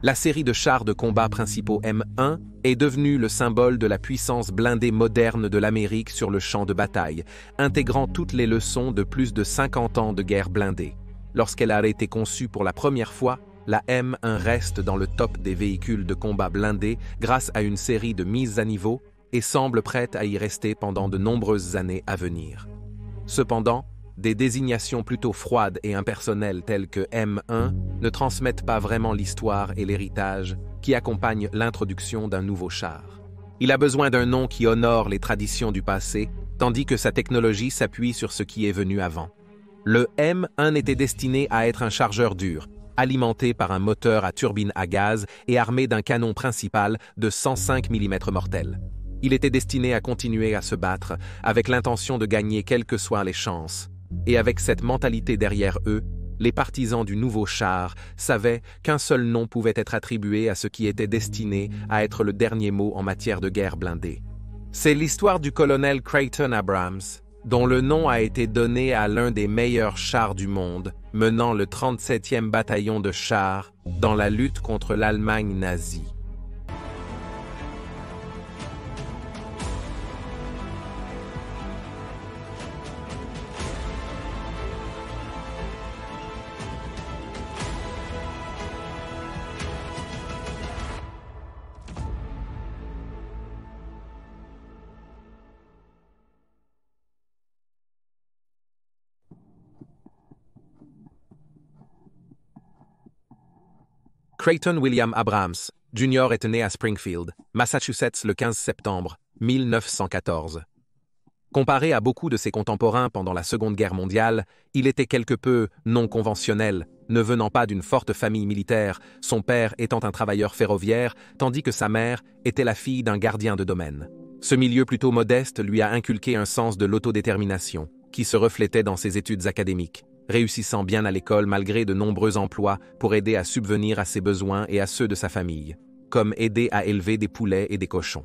La série de chars de combat principaux M1 est devenue le symbole de la puissance blindée moderne de l'Amérique sur le champ de bataille, intégrant toutes les leçons de plus de 50 ans de guerre blindée. Lorsqu'elle a été conçue pour la première fois, la M1 reste dans le top des véhicules de combat blindés grâce à une série de mises à niveau et semble prête à y rester pendant de nombreuses années à venir. Cependant, des désignations plutôt froides et impersonnelles telles que M1 ne transmettent pas vraiment l'histoire et l'héritage qui accompagnent l'introduction d'un nouveau char. Il a besoin d'un nom qui honore les traditions du passé, tandis que sa technologie s'appuie sur ce qui est venu avant. Le M1 était destiné à être un chargeur dur, alimenté par un moteur à turbine à gaz et armé d'un canon principal de 105 mm mortel. Il était destiné à continuer à se battre, avec l'intention de gagner quelles que soient les chances. Et avec cette mentalité derrière eux, les partisans du nouveau char savaient qu'un seul nom pouvait être attribué à ce qui était destiné à être le dernier mot en matière de guerre blindée. C'est l'histoire du colonel Creighton Abrams, dont le nom a été donné à l'un des meilleurs chars du monde, menant le 37e bataillon de chars dans la lutte contre l'Allemagne nazie. Creighton William Abrams, Jr. est né à Springfield, Massachusetts le 15 septembre 1914. Comparé à beaucoup de ses contemporains pendant la Seconde Guerre mondiale, il était quelque peu non conventionnel, ne venant pas d'une forte famille militaire, son père étant un travailleur ferroviaire, tandis que sa mère était la fille d'un gardien de domaine. Ce milieu plutôt modeste lui a inculqué un sens de l'autodétermination, qui se reflétait dans ses études académiques, réussissant bien à l'école malgré de nombreux emplois pour aider à subvenir à ses besoins et à ceux de sa famille, comme aider à élever des poulets et des cochons.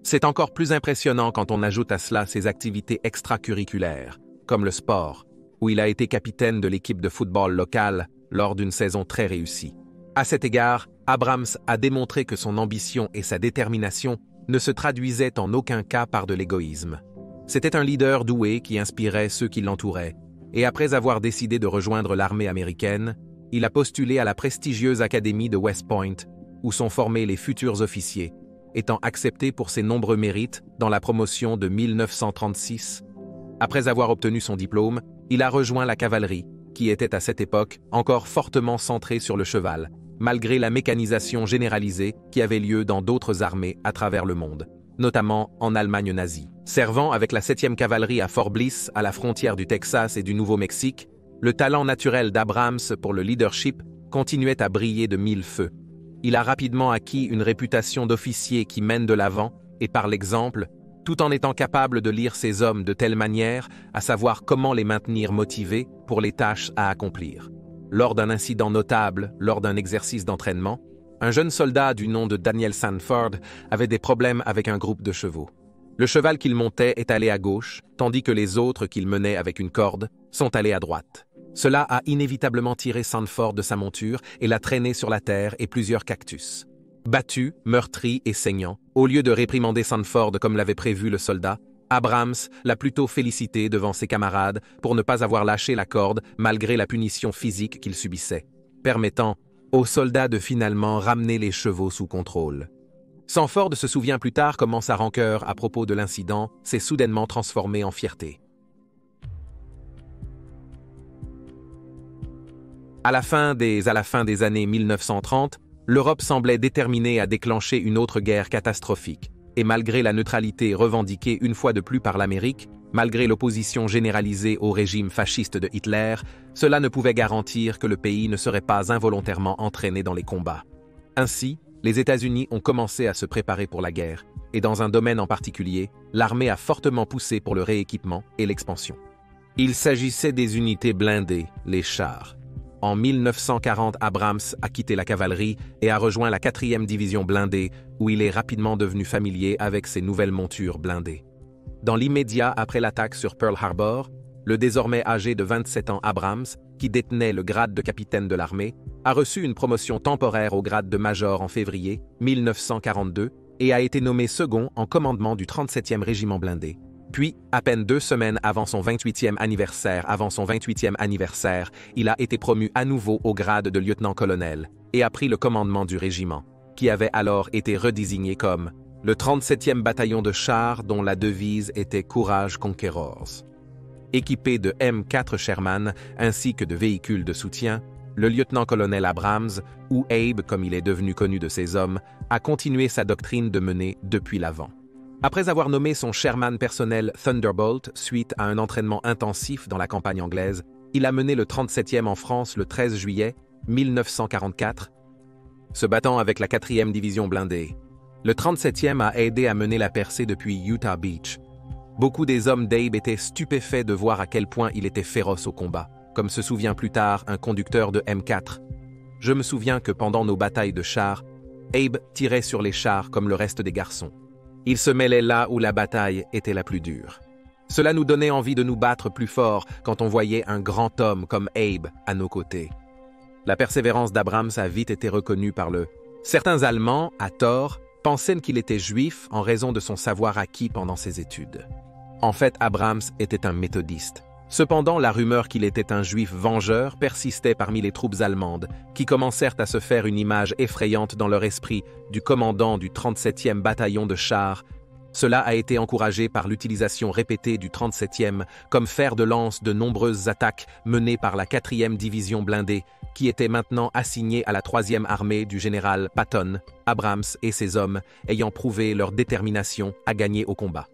C'est encore plus impressionnant quand on ajoute à cela ses activités extracurriculaires, comme le sport, où il a été capitaine de l'équipe de football locale lors d'une saison très réussie. À cet égard, Abrams a démontré que son ambition et sa détermination ne se traduisaient en aucun cas par de l'égoïsme. C'était un leader doué qui inspirait ceux qui l'entouraient, et après avoir décidé de rejoindre l'armée américaine, il a postulé à la prestigieuse académie de West Point, où sont formés les futurs officiers, étant accepté pour ses nombreux mérites dans la promotion de 1936. Après avoir obtenu son diplôme, il a rejoint la cavalerie, qui était à cette époque encore fortement centrée sur le cheval, malgré la mécanisation généralisée qui avait lieu dans d'autres armées à travers le monde, notamment en Allemagne nazie. Servant avec la 7e cavalerie à Fort Bliss, à la frontière du Texas et du Nouveau-Mexique, le talent naturel d'Abrams pour le leadership continuait à briller de mille feux. Il a rapidement acquis une réputation d'officier qui mène de l'avant et par l'exemple, tout en étant capable de lire ses hommes de telle manière à savoir comment les maintenir motivés pour les tâches à accomplir. Lors d'un incident notable, lors d'un exercice d'entraînement, un jeune soldat du nom de Daniel Sanford avait des problèmes avec un groupe de chevaux. Le cheval qu'il montait est allé à gauche, tandis que les autres qu'il menait avec une corde sont allés à droite. Cela a inévitablement tiré Sanford de sa monture et l'a traîné sur la terre et plusieurs cactus. Battu, meurtri et saignant, au lieu de réprimander Sanford comme l'avait prévu le soldat, Abrams l'a plutôt félicité devant ses camarades pour ne pas avoir lâché la corde malgré la punition physique qu'il subissait, permettant aux soldats de finalement ramener les chevaux sous contrôle. Sanford se souvient plus tard comment sa rancœur à propos de l'incident s'est soudainement transformée en fierté. À la fin des années 1930, l'Europe semblait déterminée à déclencher une autre guerre catastrophique, et malgré la neutralité revendiquée une fois de plus par l'Amérique, malgré l'opposition généralisée au régime fasciste de Hitler, cela ne pouvait garantir que le pays ne serait pas involontairement entraîné dans les combats. Ainsi, les États-Unis ont commencé à se préparer pour la guerre, et dans un domaine en particulier, l'armée a fortement poussé pour le rééquipement et l'expansion. Il s'agissait des unités blindées, les chars. En 1940, Abrams a quitté la cavalerie et a rejoint la 4e division blindée, où il est rapidement devenu familier avec ses nouvelles montures blindées. Dans l'immédiat après l'attaque sur Pearl Harbor, le désormais âgé de 27 ans Abrams, qui détenait le grade de capitaine de l'armée, a reçu une promotion temporaire au grade de major en février 1942 et a été nommé second en commandement du 37e régiment blindé. Puis, à peine 2 semaines avant son 28e anniversaire, il a été promu à nouveau au grade de lieutenant-colonel et a pris le commandement du régiment, qui avait alors été redésigné comme le 37e bataillon de chars dont la devise était Courage Conquerors. Équipé de M4 Sherman ainsi que de véhicules de soutien, le lieutenant-colonel Abrams, ou Abe comme il est devenu connu de ses hommes, a continué sa doctrine de mener depuis l'avant. Après avoir nommé son Sherman personnel Thunderbolt suite à un entraînement intensif dans la campagne anglaise, il a mené le 37e en France le 13 juillet 1944, se battant avec la 4e division blindée. Le 37e a aidé à mener la percée depuis Utah Beach. Beaucoup des hommes d'Abe étaient stupéfaits de voir à quel point il était féroce au combat, comme se souvient plus tard un conducteur de M4. Je me souviens que pendant nos batailles de chars, Abe tirait sur les chars comme le reste des garçons. Il se mêlait là où la bataille était la plus dure. Cela nous donnait envie de nous battre plus fort quand on voyait un grand homme comme Abe à nos côtés. La persévérance d'Abrams a vite été reconnue par Certains Allemands, à tort, pensaient qu'il était juif en raison de son savoir acquis pendant ses études. En fait, Abrams était un méthodiste. Cependant, la rumeur qu'il était un juif vengeur persistait parmi les troupes allemandes, qui commencèrent à se faire une image effrayante dans leur esprit du commandant du 37e bataillon de chars. Cela a été encouragé par l'utilisation répétée du 37e comme fer de lance de nombreuses attaques menées par la 4e division blindée, qui était maintenant assignée à la 3e armée du général Patton, Abrams et ses hommes ayant prouvé leur détermination à gagner au combat.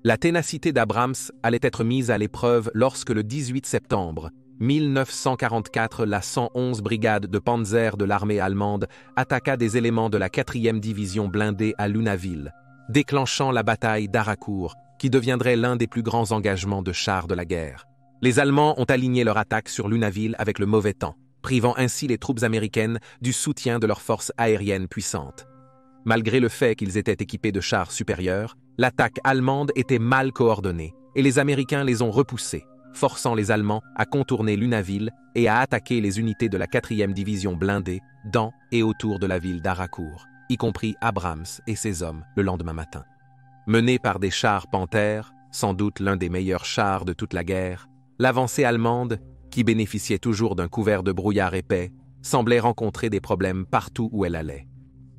La ténacité d'Abrams allait être mise à l'épreuve lorsque le 18 septembre 1944, la 111 brigade de Panzer de l'armée allemande attaqua des éléments de la 4e division blindée à Lunéville, déclenchant la bataille d'Haracourt, qui deviendrait l'un des plus grands engagements de chars de la guerre. Les Allemands ont aligné leur attaque sur Lunéville avec le mauvais temps, privant ainsi les troupes américaines du soutien de leurs forces aériennes puissantes. Malgré le fait qu'ils étaient équipés de chars supérieurs, l'attaque allemande était mal coordonnée et les Américains les ont repoussés, forçant les Allemands à contourner Lunéville et à attaquer les unités de la 4e division blindée dans et autour de la ville d'Haracourt, y compris Abrams et ses hommes le lendemain matin. Menée par des chars Panthère, sans doute l'un des meilleurs chars de toute la guerre, l'avancée allemande, qui bénéficiait toujours d'un couvert de brouillard épais, semblait rencontrer des problèmes partout où elle allait.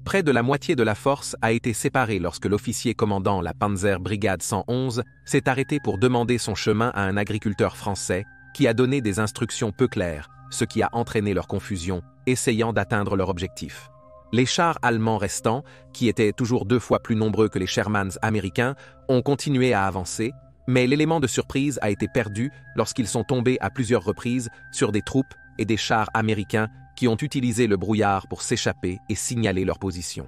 Près de la moitié de la force a été séparée lorsque l'officier commandant la Panzer Brigade 111 s'est arrêté pour demander son chemin à un agriculteur français qui a donné des instructions peu claires, ce qui a entraîné leur confusion, essayant d'atteindre leur objectif. Les chars allemands restants, qui étaient toujours 2 fois plus nombreux que les Shermans américains, ont continué à avancer, mais l'élément de surprise a été perdu lorsqu'ils sont tombés à plusieurs reprises sur des troupes et des chars américains qui ont utilisé le brouillard pour s'échapper et signaler leur position.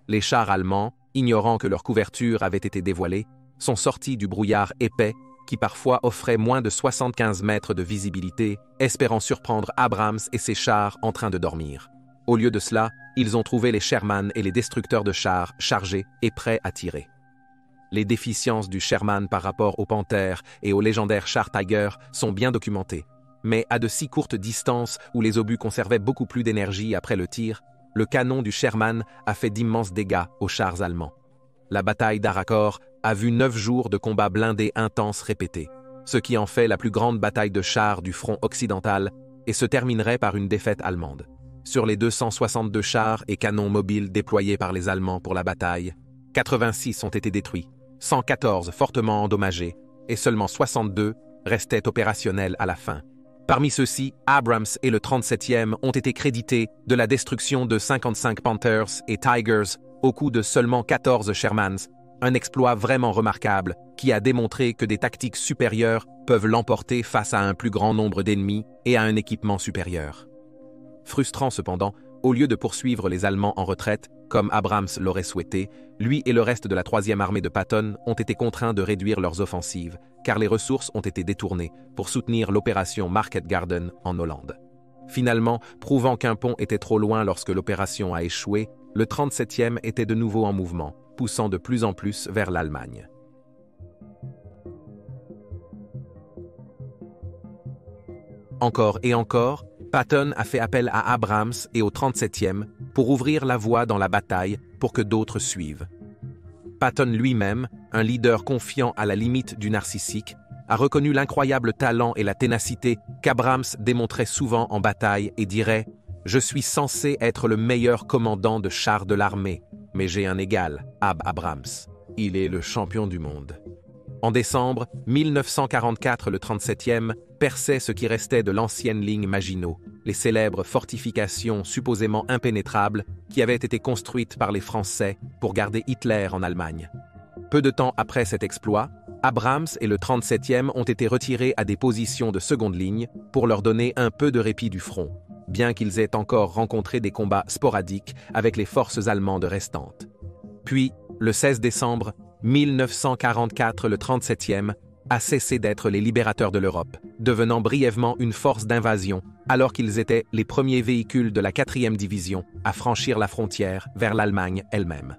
Les chars allemands, ignorant que leur couverture avait été dévoilée, sont sortis du brouillard épais qui parfois offrait moins de 75 mètres de visibilité, espérant surprendre Abrams et ses chars en train de dormir. Au lieu de cela, ils ont trouvé les Sherman et les destructeurs de chars chargés et prêts à tirer. Les déficiences du Sherman par rapport au Panther et au légendaire char Tiger sont bien documentées. Mais à de si courtes distances où les obus conservaient beaucoup plus d'énergie après le tir, le canon du Sherman a fait d'immenses dégâts aux chars allemands. La bataille d'Haracourt a vu 9 jours de combats blindés intenses répétés, ce qui en fait la plus grande bataille de chars du front occidental et se terminerait par une défaite allemande. Sur les 262 chars et canons mobiles déployés par les Allemands pour la bataille, 86 ont été détruits, 114 fortement endommagés et seulement 62 restaient opérationnels à la fin. Parmi ceux-ci, Abrams et le 37e ont été crédités de la destruction de 55 Panthers et Tigers au coup de seulement 14 Shermans, un exploit vraiment remarquable qui a démontré que des tactiques supérieures peuvent l'emporter face à un plus grand nombre d'ennemis et à un équipement supérieur. Frustrant cependant, au lieu de poursuivre les Allemands en retraite, comme Abrams l'aurait souhaité, lui et le reste de la 3e armée de Patton ont été contraints de réduire leurs offensives, car les ressources ont été détournées pour soutenir l'opération Market Garden en Hollande. Finalement, prouvant qu'un pont était trop loin lorsque l'opération a échoué, le 37e était de nouveau en mouvement, poussant de plus en plus vers l'Allemagne. Encore et encore, Patton a fait appel à Abrams et au 37e pour ouvrir la voie dans la bataille pour que d'autres suivent. Patton lui-même, un leader confiant à la limite du narcissique, a reconnu l'incroyable talent et la ténacité qu'Abrams démontrait souvent en bataille et dirait « Je suis censé être le meilleur commandant de chars de l'armée, mais j'ai un égal, Abrams. Il est le champion du monde. » En décembre 1944, le 37e perçait ce qui restait de l'ancienne ligne Maginot, les célèbres fortifications supposément impénétrables qui avaient été construites par les Français pour garder Hitler en Allemagne. Peu de temps après cet exploit, Abrams et le 37e ont été retirés à des positions de seconde ligne pour leur donner un peu de répit du front, bien qu'ils aient encore rencontré des combats sporadiques avec les forces allemandes restantes. Puis, le 16 décembre 1944, le 37e a cessé d'être les libérateurs de l'Europe, devenant brièvement une force d'invasion, alors qu'ils étaient les premiers véhicules de la 4e division à franchir la frontière vers l'Allemagne elle-même.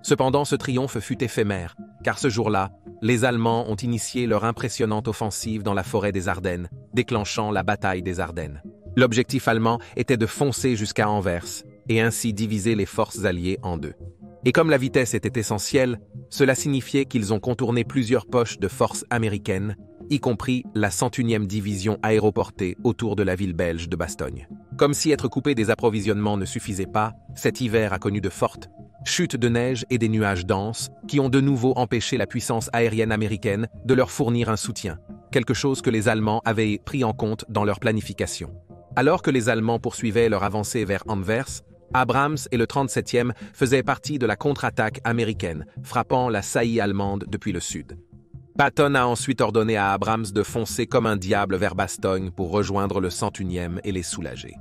Cependant, ce triomphe fut éphémère, car ce jour-là, les Allemands ont initié leur impressionnante offensive dans la forêt des Ardennes, déclenchant la bataille des Ardennes. L'objectif allemand était de foncer jusqu'à Anvers, et ainsi diviser les forces alliées en deux. Et comme la vitesse était essentielle, cela signifiait qu'ils ont contourné plusieurs poches de forces américaines, y compris la 101e division aéroportée autour de la ville belge de Bastogne. Comme si être coupé des approvisionnements ne suffisait pas, cet hiver a connu de fortes chutes de neige et des nuages denses qui ont de nouveau empêché la puissance aérienne américaine de leur fournir un soutien, quelque chose que les Allemands avaient pris en compte dans leur planification. Alors que les Allemands poursuivaient leur avancée vers Anvers, Abrams et le 37e faisaient partie de la contre-attaque américaine, frappant la saillie allemande depuis le sud. Patton a ensuite ordonné à Abrams de foncer comme un diable vers Bastogne pour rejoindre le 101e et les soulager.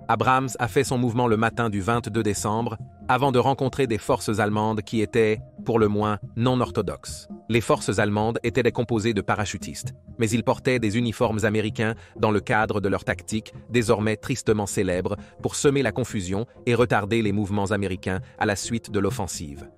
Abrams a fait son mouvement le matin du 22 décembre, avant de rencontrer des forces allemandes qui étaient, pour le moins, non orthodoxes. Les forces allemandes étaient composées de parachutistes, mais ils portaient des uniformes américains dans le cadre de leur tactique, désormais tristement célèbre, pour semer la confusion et retarder les mouvements américains à la suite de l'offensive.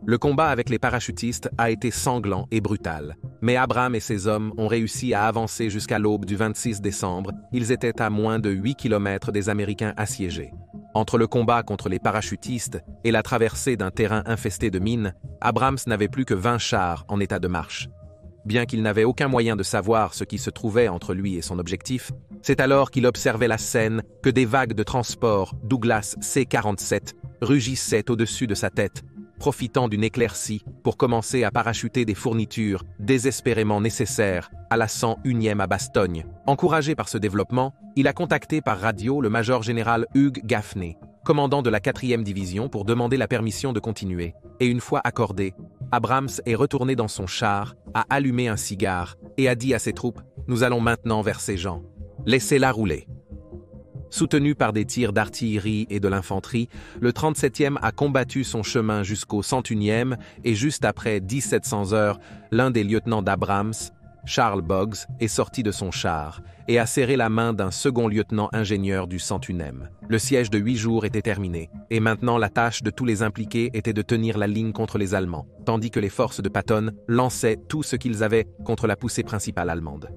Le combat avec les parachutistes a été sanglant et brutal, mais Abrams et ses hommes ont réussi à avancer jusqu'à l'aube du 26 décembre. Ils étaient à moins de 8 km des Américains assiégés. Entre le combat contre les parachutistes et la traversée d'un terrain infesté de mines, Abrams n'avait plus que 20 chars en état de marche. Bien qu'il n'avait aucun moyen de savoir ce qui se trouvait entre lui et son objectif, c'est alors qu'il observait la scène que des vagues de transport Douglas C-47 rugissaient au-dessus de sa tête, profitant d'une éclaircie pour commencer à parachuter des fournitures désespérément nécessaires à la 101e à Bastogne. Encouragé par ce développement, il a contacté par radio le major général Hugh Gaffney, commandant de la 4e division, pour demander la permission de continuer. Et une fois accordée, Abrams est retourné dans son char, a allumé un cigare et a dit à ses troupes « Nous allons maintenant vers ces gens. Laissez-la rouler ». Soutenu par des tirs d'artillerie et de l'infanterie, le 37e a combattu son chemin jusqu'au 101e et juste après 1700 heures, l'un des lieutenants d'Abrams, Charles Boggs, est sorti de son char et a serré la main d'un second lieutenant ingénieur du 101e. Le siège de 8 jours était terminé et maintenant la tâche de tous les impliqués était de tenir la ligne contre les Allemands, tandis que les forces de Patton lançaient tout ce qu'ils avaient contre la poussée principale allemande.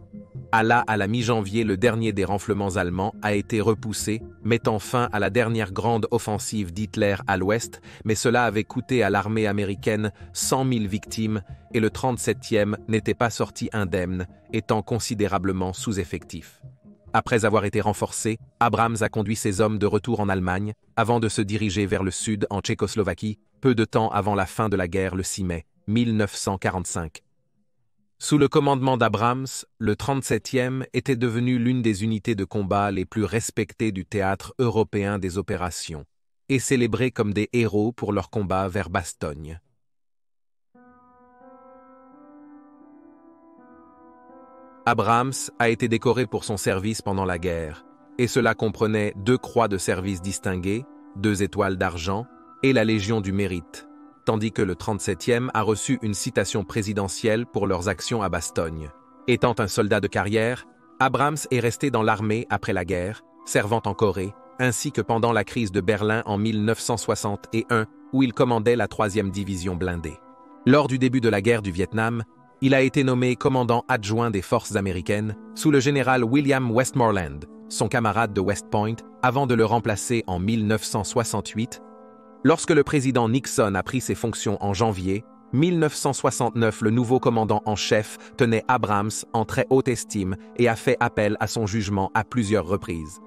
À la mi-janvier, le dernier des renflements allemands a été repoussé, mettant fin à la dernière grande offensive d'Hitler à l'ouest, mais cela avait coûté à l'armée américaine 100 000 victimes et le 37e n'était pas sorti indemne, étant considérablement sous-effectif. Après avoir été renforcé, Abrams a conduit ses hommes de retour en Allemagne, avant de se diriger vers le sud en Tchécoslovaquie, peu de temps avant la fin de la guerre le 6 mai 1945. Sous le commandement d'Abrams, le 37e était devenu l'une des unités de combat les plus respectées du théâtre européen des opérations, et célébré comme des héros pour leur combat vers Bastogne. Abrams a été décoré pour son service pendant la guerre, et cela comprenait 2 croix de service distinguées, 2 étoiles d'argent et la Légion du Mérite, tandis que le 37e a reçu une citation présidentielle pour leurs actions à Bastogne. Étant un soldat de carrière, Abrams est resté dans l'armée après la guerre, servant en Corée, ainsi que pendant la crise de Berlin en 1961, où il commandait la 3e division blindée. Lors du début de la guerre du Vietnam, il a été nommé commandant adjoint des forces américaines sous le général William Westmoreland, son camarade de West Point, avant de le remplacer en 1968. Lorsque le président Nixon a pris ses fonctions en janvier 1969, le nouveau commandant en chef tenait Abrams en très haute estime et a fait appel à son jugement à plusieurs reprises.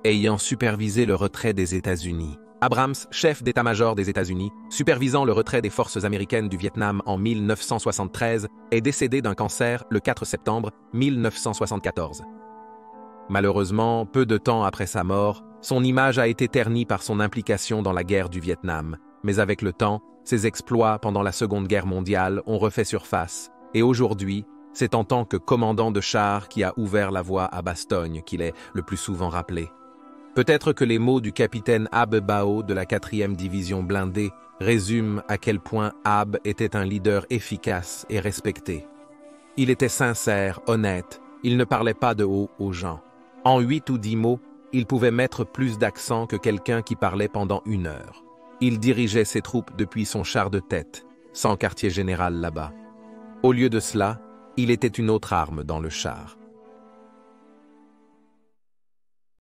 Ayant supervisé le retrait des États-Unis, Abrams, chef d'état-major des États-Unis, supervisant le retrait des forces américaines du Vietnam en 1973, est décédé d'un cancer le 4 septembre 1974. Malheureusement, peu de temps après sa mort, son image a été ternie par son implication dans la guerre du Vietnam, mais avec le temps, ses exploits pendant la Seconde Guerre mondiale ont refait surface, et aujourd'hui, c'est en tant que commandant de char qui a ouvert la voie à Bastogne qu'il est le plus souvent rappelé. Peut-être que les mots du capitaine Abe Bao de la 4e division blindée résument à quel point Abe était un leader efficace et respecté. Il était sincère, honnête, il ne parlait pas de haut aux gens. En 8 ou 10 mots, il pouvait mettre plus d'accent que quelqu'un qui parlait pendant 1 heure. Il dirigeait ses troupes depuis son char de tête, sans quartier général là-bas. Au lieu de cela, il était une autre arme dans le char.